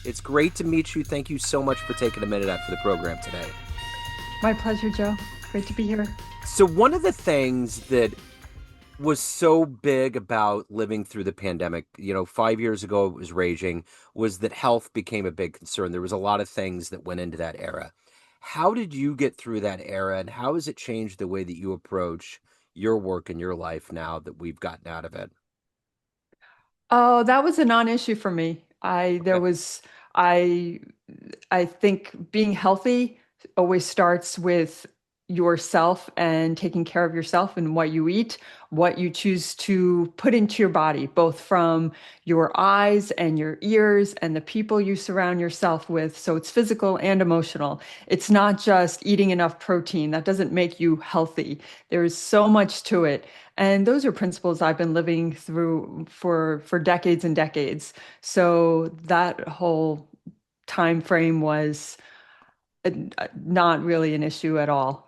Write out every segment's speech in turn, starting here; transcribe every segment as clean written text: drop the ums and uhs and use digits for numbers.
It's great to meet you. Thank you so much for taking a minute out for the program today. My pleasure, Joe. Great to be here. So, one of the things that was so big about living through the pandemic, 5 years ago it was raging, was that health became a big concern. There was a lot of things that went into that era. How did you get through that era, and how has it changed the way that you approach your work and your life now that we've gotten out of it? Oh, that was a non-issue for me. Okay. I, I think being healthy always starts with yourself and taking care of yourself and what you eat, what you choose to put into your body, both from your eyes and your ears and the people you surround yourself with. So it's physical and emotional. It's not just eating enough protein. That doesn't make you healthy. There is so much to it. And those are principles I've been living through for decades and decades. So that whole time frame was not really an issue at all.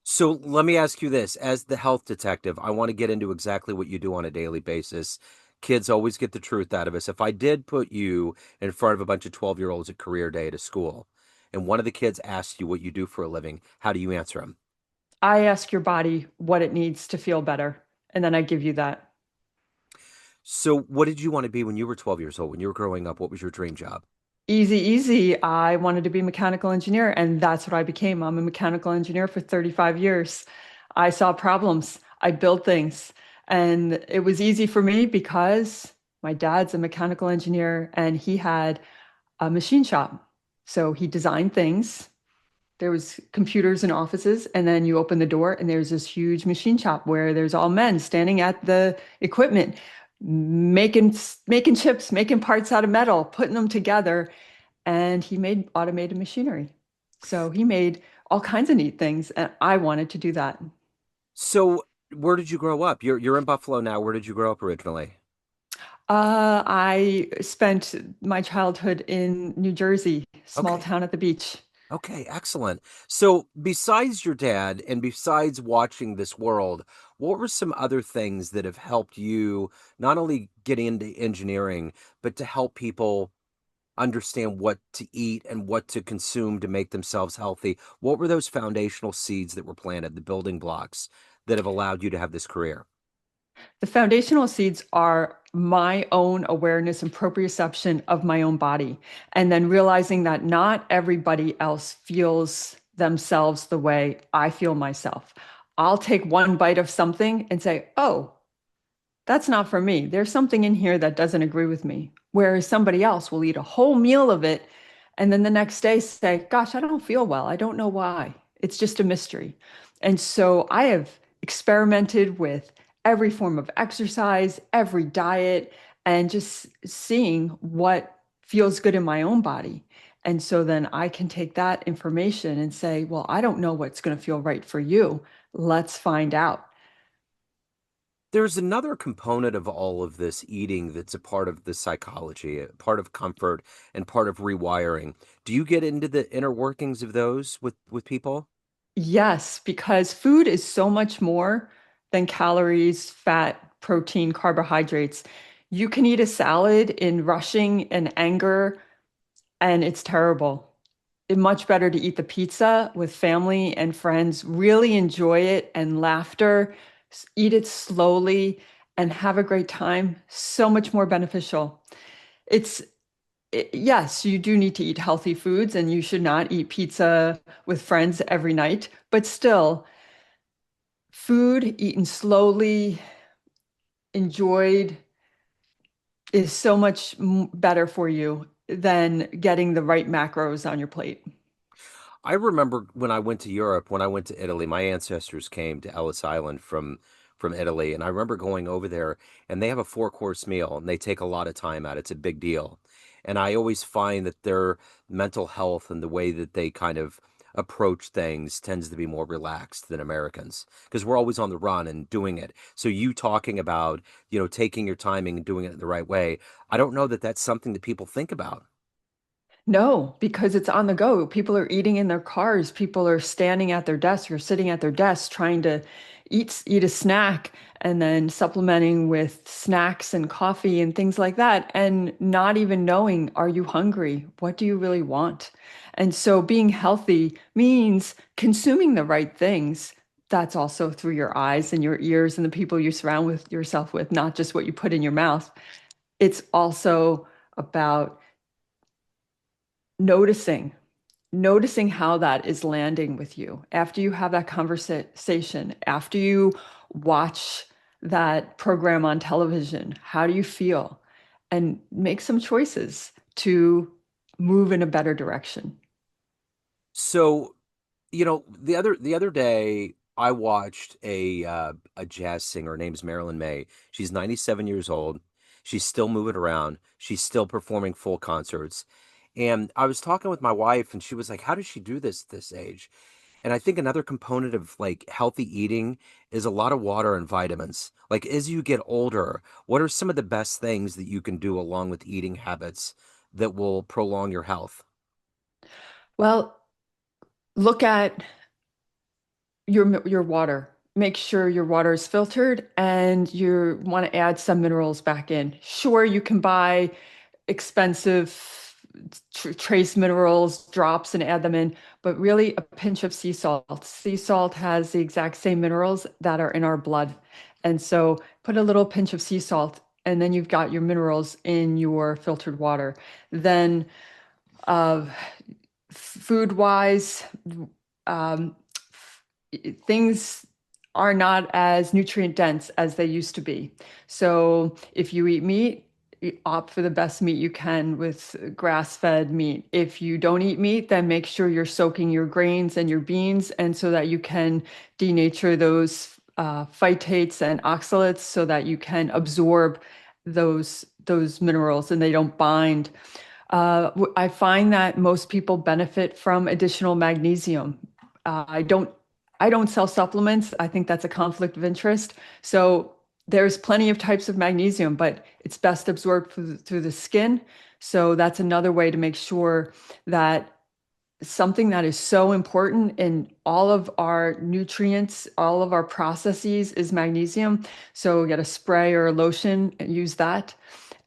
So let me ask you this. As the health detective, I want to get into exactly what you do on a daily basis. Kids always get the truth out of us. If I did put you in front of a bunch of 12-year-olds at career day at a school, and one of the kids asks you what you do for a living, how do you answer them? I ask your body what it needs to feel better, and then I give you that. So what did you want to be when you were 12 years old? When you were growing up, what was your dream job? Easy, easy. I wanted to be a mechanical engineer, and that's what I became. I'm a mechanical engineer for 35 years. I saw problems, I built things, and it was easy for me because my dad's a mechanical engineer and he had a machine shop. So he designed things. There was computers in offices, and then you open the door and there's this huge machine shop where there's all men standing at the equipment, making chips, making parts out of metal, putting them together, and he made automated machinery. So he made all kinds of neat things, and I wanted to do that. So where did you grow up? You're in Buffalo now. Where did you grow up originally? I spent my childhood in New Jersey, small Okay. town at the beach. Okay, excellent. So, besides your dad and besides watching this world, what were some other things that have helped you not only get into engineering, but to help people understand what to eat and what to consume to make themselves healthy? What were those foundational seeds that were planted, the building blocks that have allowed you to have this career? The foundational seeds are my own awareness and proprioception of my own body. And then realizing that not everybody else feels themselves the way I feel myself. I'll take one bite of something and say, oh, that's not for me. There's something in here that doesn't agree with me. Whereas somebody else will eat a whole meal of it and then the next day say, gosh, I don't feel well. I don't know why. It's just a mystery. And so I have experimented with every form of exercise, every diet, and just seeing what feels good in my own body. And so then I can take that information and say, well, I don't know what's going to feel right for you. Let's find out. There's another component of all of this eating that's a part of the psychology, a part of comfort and part of rewiring. Do you get into the inner workings of those with people? Yes, because food is so much more than calories, fat, protein, carbohydrates. You can eat a salad in rushing and anger, and it's terrible. It's much better to eat the pizza with family and friends, really enjoy it and laughter, eat it slowly and have a great time. So much more beneficial. It's yes, you do need to eat healthy foods and you should not eat pizza with friends every night, but still, food eaten slowly, enjoyed, is so much better for you than getting the right macros on your plate. I remember when I went to Europe, when I went to Italy, my ancestors came to Ellis Island from Italy, and I remember going over there and they have a four-course meal and they take a lot of time out. It's a big deal. And I always find that their mental health and the way that they kind of approach things tends to be more relaxed than Americans because we're always on the run and doing it. So you talking about, taking your timing and doing it the right way, I don't know that that's something that people think about. No, because it's on the go. People are eating in their cars. People are standing at their desks or sitting at their desks trying to eat a snack. and then supplementing with snacks and coffee and things like that, and not even knowing, are you hungry? What do you really want? And so being healthy means consuming the right things. That's also through your eyes and your ears and the people you surround with yourself with, not just what you put in your mouth. It's also about noticing noticing how that is landing with you after you have that conversation, after you watch that program on television. How do you feel? And make some choices to move in a better direction. So, the other day I watched a jazz singer. Her name's Marilyn May. She's 97 years old. She's still moving around. She's still performing full concerts. And I was talking with my wife, and she was like, "How does she do this at this age?" And I think another component of like healthy eating is a lot of water and vitamins. Like as you get older, what are some of the best things that you can do along with eating habits that will prolong your health? Well, look at your water. Make sure your water is filtered and you want to add some minerals back in. Sure, you can buy expensive trace minerals drops and add them in, but really a pinch of sea salt. Sea salt has the exact same minerals that are in our blood. And so put a little pinch of sea salt, and then you've got your minerals in your filtered water. Then, uh, food wise, um, things are not as nutrient dense as they used to be. So if you eat meat, opt for the best meat you can with grass-fed meat. If you don't eat meat, then make sure you're soaking your grains and your beans, and so that you can denature those phytates and oxalates, so that you can absorb those minerals and they don't bind. I find that most people benefit from additional magnesium. Uh, I don't, I don't sell supplements. I think that's a conflict of interest. So there's plenty of types of magnesium, but it's best absorbed through the skin. So that's another way to make sure that something that is so important in all of our nutrients, all of our processes is magnesium. So get a spray or a lotion and use that.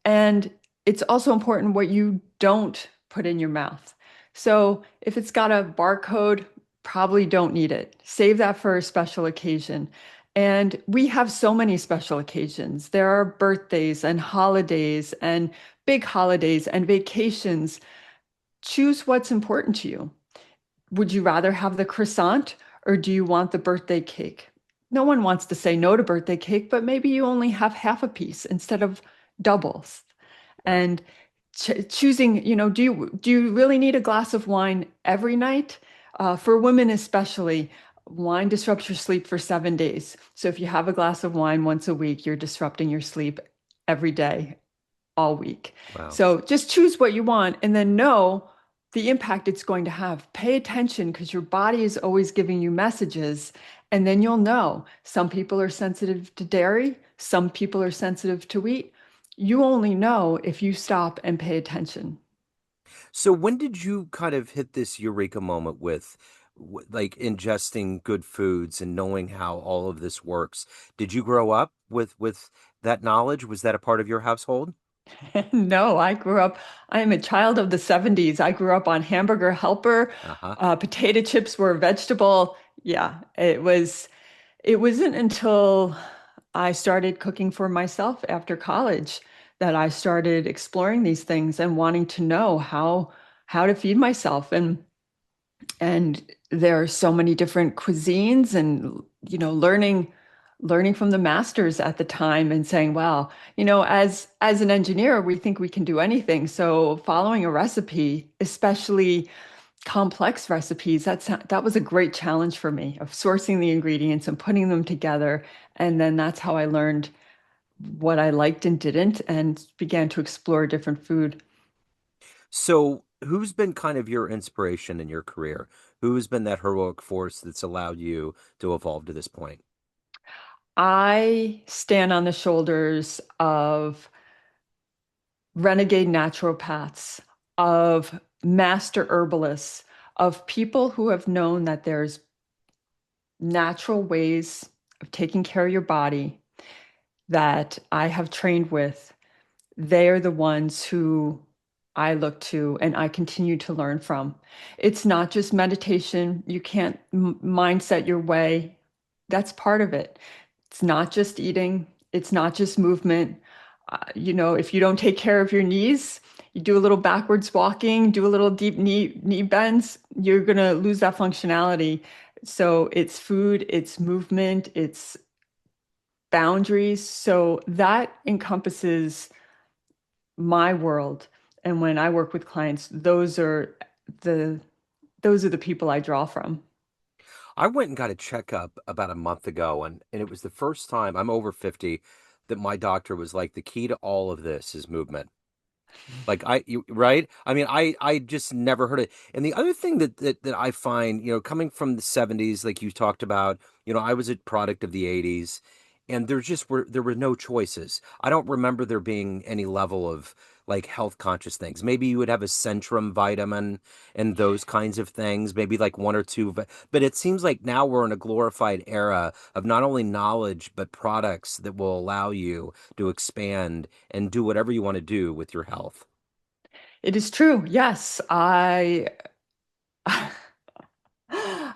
And it's also important what you don't put in your mouth. So if it's got a barcode, probably don't need it. Save that for a special occasion. And we have so many special occasions. There are birthdays and holidays and big holidays and vacations. Choose what's important to you. Would you rather have the croissant or do you want the birthday cake? No one wants to say no to birthday cake, but maybe you only have half a piece instead of doubles. Yeah. And choosing, do you really need a glass of wine every night? For women especially, wine disrupts your sleep for 7 days. So if you have a glass of wine once a week, you're disrupting your sleep every day, all week. Wow. So just choose what you want and then know the impact it's going to have. Pay attention because your body is always giving you messages. And then you'll know some people are sensitive to dairy, some people are sensitive to wheat. You only know if you stop and pay attention. So when did you kind of hit this eureka moment with like ingesting good foods and knowing how all of this works? Did you grow up with that knowledge? Was that a part of your household? No, I am a child of the 70s. I grew up on Hamburger Helper. Uh-huh. Potato chips were a vegetable. Yeah, it wasn't until I started cooking for myself after college that I started exploring these things and wanting to know how to feed myself. And there are so many different cuisines, and learning from the masters at the time and saying, wow, as an engineer, we think we can do anything. So following a recipe, especially complex recipes, that was a great challenge for me, of sourcing the ingredients and putting them together. And then that's how I learned what I liked and didn't, and began to explore different food. So who's been kind of your inspiration in your career? Who's been that heroic force that's allowed you to evolve to this point? I stand on the shoulders of renegade naturopaths, of master herbalists, of people who have known that there's natural ways of taking care of your body. that I have trained with, they're the ones who I look to and I continue to learn from. It's not just meditation. You can't mindset your way. That's part of it. It's not just eating, it's not just movement. If you don't take care of your knees, you do a little backwards walking, do a little deep knee bends, you're going to lose that functionality. So it's food, it's movement, it's boundaries. So that encompasses my world. And when I work with clients, the those are the people I draw from. I went and got a checkup about a month ago, and it was the first time, I'm over 50, that my doctor was like, the key to all of this is movement. Like right? I mean, I just never heard it. And the other thing that I find, coming from the 70s, like you talked about, I was a product of the 80s, and there were no choices. I don't remember there being any level of like health conscious things. Maybe you would have a Centrum vitamin and those kinds of things, maybe like one or two, but it seems like now we're in a glorified era of not only knowledge but products that will allow you to expand and do whatever you want to do with your health. It is true. Yes, I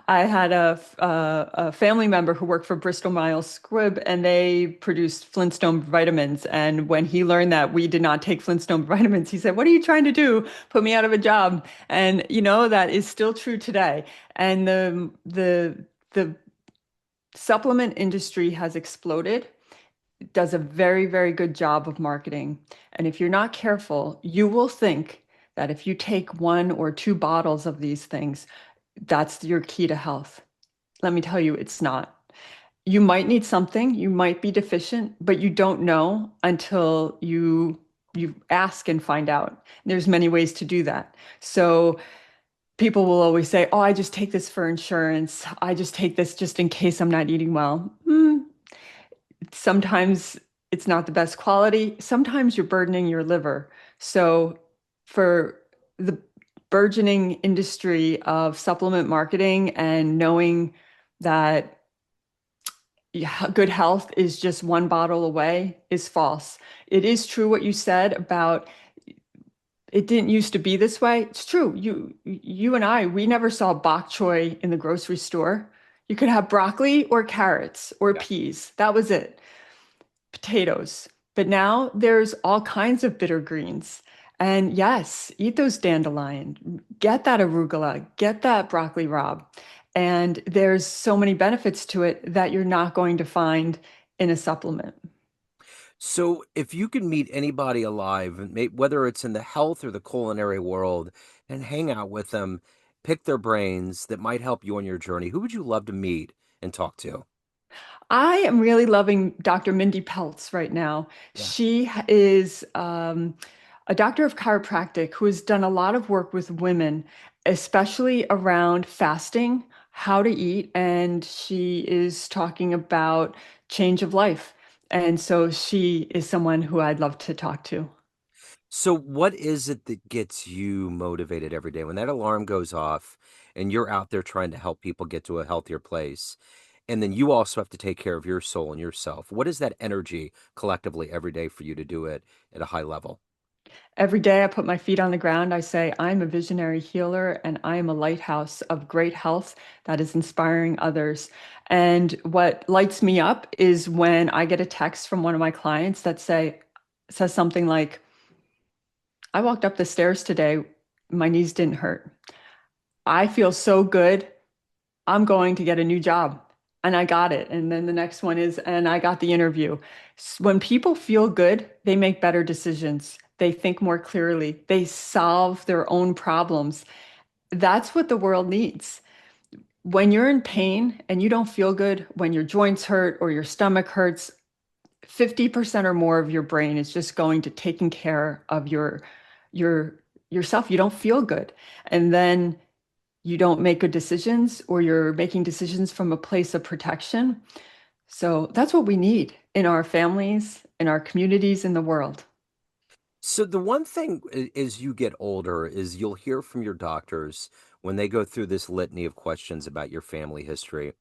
had a family member who worked for Bristol Myers Squibb, and they produced Flintstone vitamins. And when he learned that we did not take Flintstone vitamins, he said, "What are you trying to do? Put me out of a job?" And that is still true today. And the supplement industry has exploded. It does a very, very good job of marketing. And if you're not careful, you will think that if you take one or two bottles of these things, that's your key to health. Let me tell you, it's not. You might need something, you might be deficient, but you don't know until you ask and find out. There's many ways to do that. So people will always say, "Oh, I just take this for insurance. I just take this just in case I'm not eating well." Sometimes it's not the best quality. Sometimes you're burdening your liver. So for the burgeoning industry of supplement marketing and knowing that good health is just one bottle away is false. It is true what you said about it didn't used to be this way. It's true. You and I, we never saw bok choy in the grocery store. You could have broccoli or carrots or peas. That was it. Potatoes. But now there's all kinds of bitter greens. And yes, eat those dandelion, get that arugula, get that broccoli rabe. And there's so many benefits to it that you're not going to find in a supplement. So, if you could meet anybody alive, whether it's in the health or the culinary world, and hang out with them, pick their brains that might help you on your journey, who would you love to meet and talk to? I am really loving Dr. Mindy Peltz right now. Yeah. She is a doctor of chiropractic who has done a lot of work with women, especially around fasting, how to eat, and she is talking about change of life. And so she is someone who I'd love to talk to. So, what is it that gets you motivated every day when that alarm goes off and you're out there trying to help people get to a healthier place? And then you also have to take care of your soul and yourself. What is that energy collectively every day for you to do it at a high level? Every day I put my feet on the ground. I say, I'm a visionary healer and I am a lighthouse of great health that is inspiring others. And what lights me up is when I get a text from one of my clients that says something like, I walked up the stairs today, my knees didn't hurt. I feel so good. I'm going to get a new job. And I got it. And then the next one is, and I got the interview. When people feel good, they make better decisions. They think more clearly. They solve their own problems. That's what the world needs. When you're in pain and you don't feel good, when your joints hurt or your stomach hurts, 50% or more of your brain is just going to taking care of your yourself. You don't feel good. And then you don't make good decisions or you're making decisions from a place of protection. So that's what we need in our families, in our communities, in the world. So the one thing as you get older is you'll hear from your doctors when they go through this litany of questions about your family history.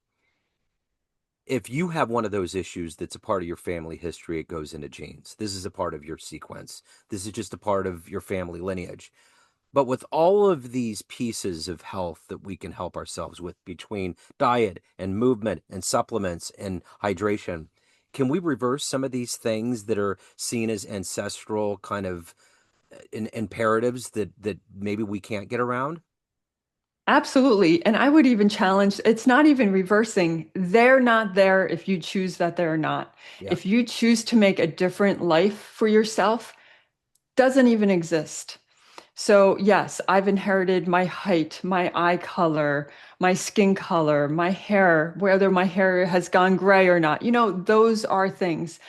if you have one of those issues that's a part of your family history, it goes into genes. This is a part of your sequence. This is just a part of your family lineage. But with all of these pieces of health that we can help ourselves with between diet and movement and supplements and hydration, can we reverse some of these things that are seen as ancestral kind of imperatives that maybe we can't get around? Absolutely. And I would even challenge it's not even reversing. They're not there if you choose that they're not. Yeah. If you choose to make a different life for yourself, doesn't even exist. So, yes, I've inherited my height, my eye color, my skin color, my hair, whether my hair has gone gray or not. Those are things.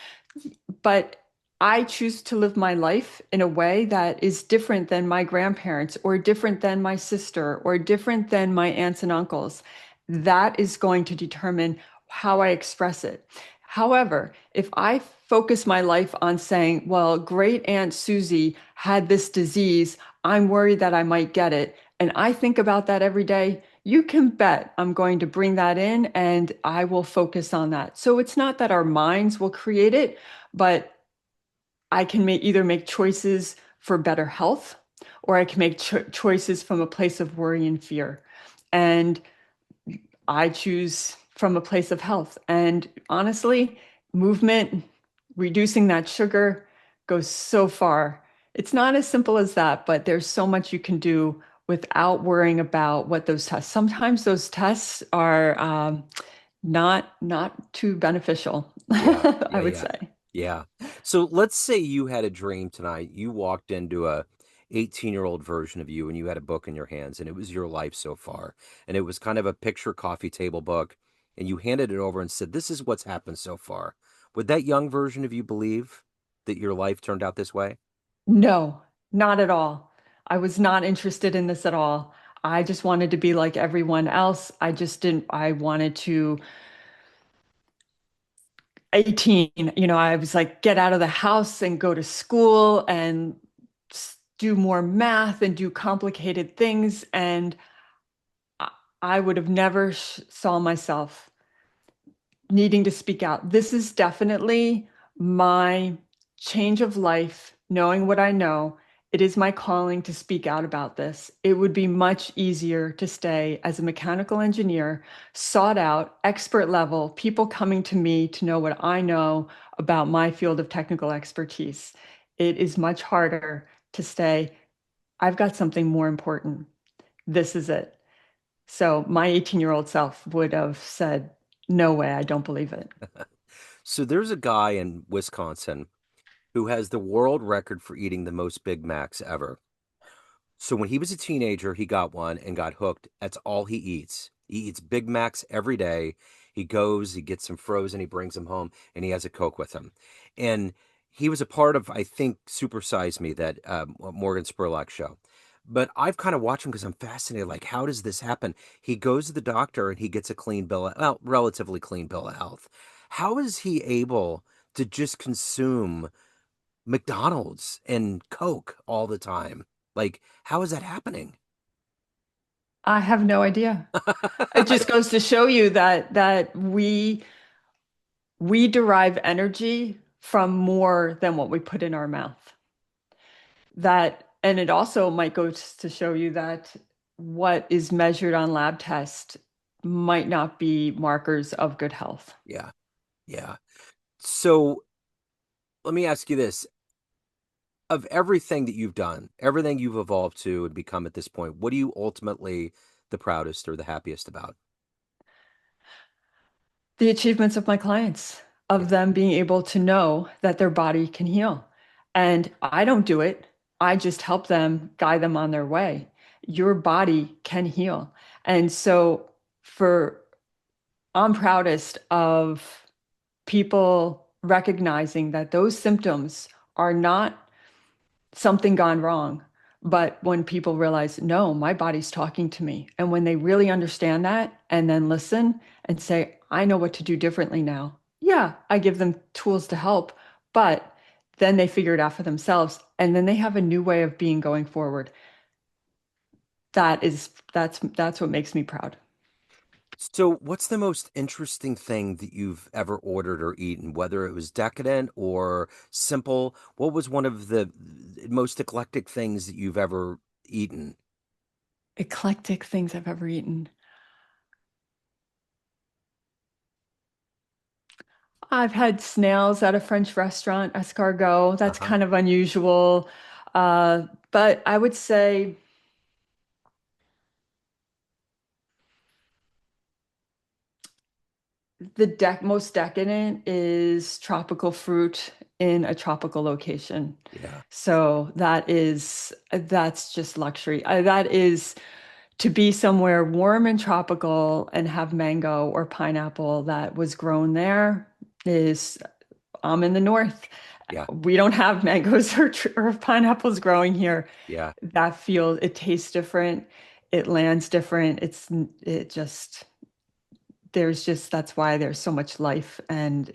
But I choose to live my life in a way that is different than my grandparents, or different than my sister, or different than my aunts and uncles. That is going to determine how I express it. However, if I focus my life on saying, well, great Aunt Susie had this disease, I'm worried that I might get it, and I think about that every day, you can bet I'm going to bring that in and I will focus on that. So it's not that our minds will create it, but I can either make choices for better health, or I can make choices from a place of worry and fear. And I choose from a place of health. And honestly, movement, reducing that sugar goes so far. It's not as simple as that, but there's so much you can do without worrying about what those tests. Sometimes those tests are not too beneficial, Yeah, I yeah, would yeah, say. yeah. So let's say you had a dream tonight. You walked into a 18-year-old version of you and you had a book in your hands and it was your life so far. And it was kind of a picture coffee table book and you handed it over and said, "This is what's happened so far." Would that young version of you believe that your life turned out this way? No, not at all. I was not interested in this at all. I just wanted to be like everyone else. I just didn't, I wanted to 18, I was like, get out of the house and go to school and do more math and do complicated things. And I I would have never saw myself needing to speak out. This is definitely my change of life, knowing what I know. It is my calling to speak out about this. It would be much easier to stay as a mechanical engineer, sought out, expert level, people coming to me to know what I know about my field of technical expertise. It is much harder to stay, I've got something more important. This is it. So my 18-year-old self would have said, no way, I don't believe it. So there's a guy in Wisconsin who has the world record for eating the most Big Macs ever. So when he was a teenager, he got one and got hooked. That's all he eats. He eats Big Macs every day. He goes, he gets some frozen, he brings them home, and he has a Coke with him. And he was a part of, I think, Super Size Me, that Morgan Spurlock show. But I've kind of watched him because I'm fascinated. Like, how does this happen? He goes to the doctor and he gets a clean bill, well, relatively clean bill of health. How is he able to just consume McDonald's and Coke all the time? Like, how is that happening? I have no idea. It I just goes to show you that we derive energy from more than what we put in our mouth. That, and it also might go to show you that what is measured on lab tests might not be markers of good health. yeah, yeah. So let me ask you this. Of everything that you've done, everything you've evolved to and become at this point, what are you ultimately the proudest or the happiest about? The achievements of my clients, of Yeah, them being able to know that their body can heal. And I don't do it. I just help them, guide them on their way. Your body can heal. And so for I'm proudest of people recognizing that those symptoms are not something gone wrong. But when people realize, no, my body's talking to me, and when they really understand that and then listen and say, I know what to do differently now. Yeah, I give them tools to help, but then they figure it out for themselves, and then they have a new way of being going forward. That's what makes me proud. So, what's the most interesting thing that you've ever ordered or eaten, whether it was decadent or simple? What was one of the most eclectic things that you've ever eaten? Eclectic things I've ever eaten. I've had snails at a French restaurant, escargot. That's Uh-huh. kind of unusual. But I would say the most decadent is tropical fruit in a tropical location. Yeah. So that's just luxury. That is to be somewhere warm and tropical and have mango or pineapple that was grown there is I'm in the north. Yeah. We don't have mangoes or pineapples growing here. Yeah. That feels it tastes different. It lands different. It just there's just that's why there's so much life and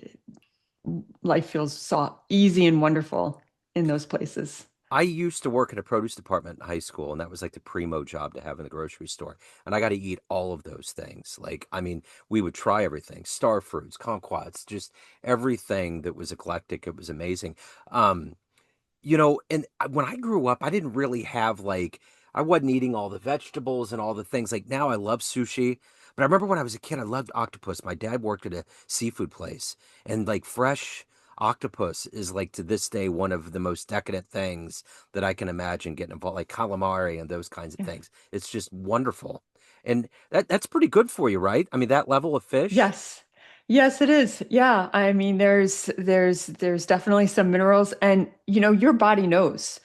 life feels so easy and wonderful in those places. I used to work in a produce department in high school, and that was like the primo job to have in the grocery store. And I got to eat all of those things. Like, I mean, we would try everything, star fruits, kumquats, just everything that was eclectic. It was amazing. Um, and when I grew up, I didn't really have like, I wasn't eating all the vegetables and all the things. Like now I love sushi. But I remember when I was a kid, I loved octopus. My dad worked at a seafood place, and like fresh octopus is like to this day one of the most decadent things that I can imagine getting involved, like calamari and those kinds of Yeah. things. It's just wonderful. And that's pretty good for you, right? I mean, that level of fish. Yes. Yes, it is. Yeah. I mean, there's definitely some minerals and your body knows.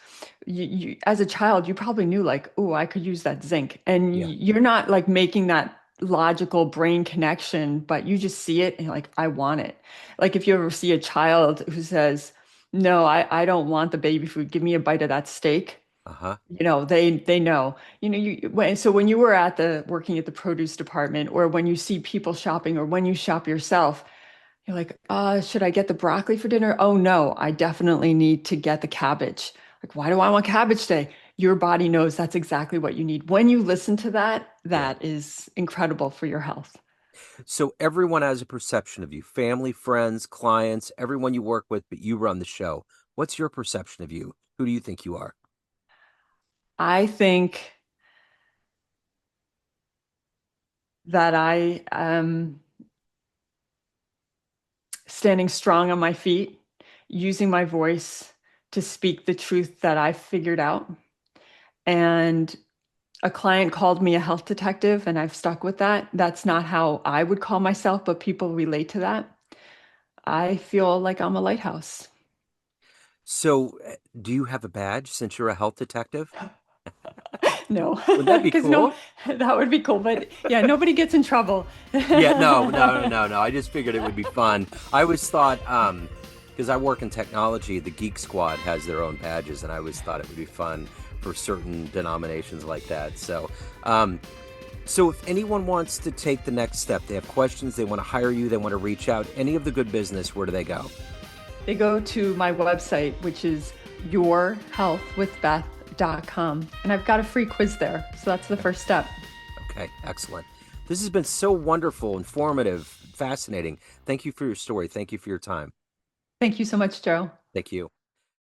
As a child, you probably knew like, oh, I could use that zinc. And Yeah. you're not like making that logical brain connection, but you just see it and you're like, I want it. Like if you ever see a child who says, no, I don't want the baby food. Give me a bite of that steak. Uh-huh. They know. So when you were at the working at the produce department, or when you see people shopping, or when you shop yourself, you're like, should I get the broccoli for dinner? Oh no, I definitely need to get the cabbage. Like, why do I want cabbage today? Your body knows that's exactly what you need. When you listen to that, Yeah. that is incredible for your health. So everyone has a perception of you, family, friends, clients, everyone you work with, but you run the show. What's your perception of you? Who do you think you are? I think that I am standing strong on my feet, using my voice to speak the truth that I've figured out. And a client called me a health detective, and I've stuck with that. That's not how I would call myself, but people relate to that. I feel like I'm a lighthouse. So, do you have a badge since you're a health detective? No, Would that be because no, cool? that would be cool. But yeah, nobody gets in trouble. Yeah, no, no, no, no, no. I just figured it would be fun. I always thought, because I work in technology, the Geek Squad has their own badges, and I always thought it would be fun for certain denominations like that. So if anyone wants to take the next step, they have questions, they want to hire you, they want to reach out, any of the good business, where do they go? They go to my website, which is yourhealthwithbeth.com. And I've got a free quiz there. So that's the first step. Okay, excellent. This has been so wonderful, informative, fascinating. Thank you for your story. Thank you for your time. Thank you so much, Joe. Thank you.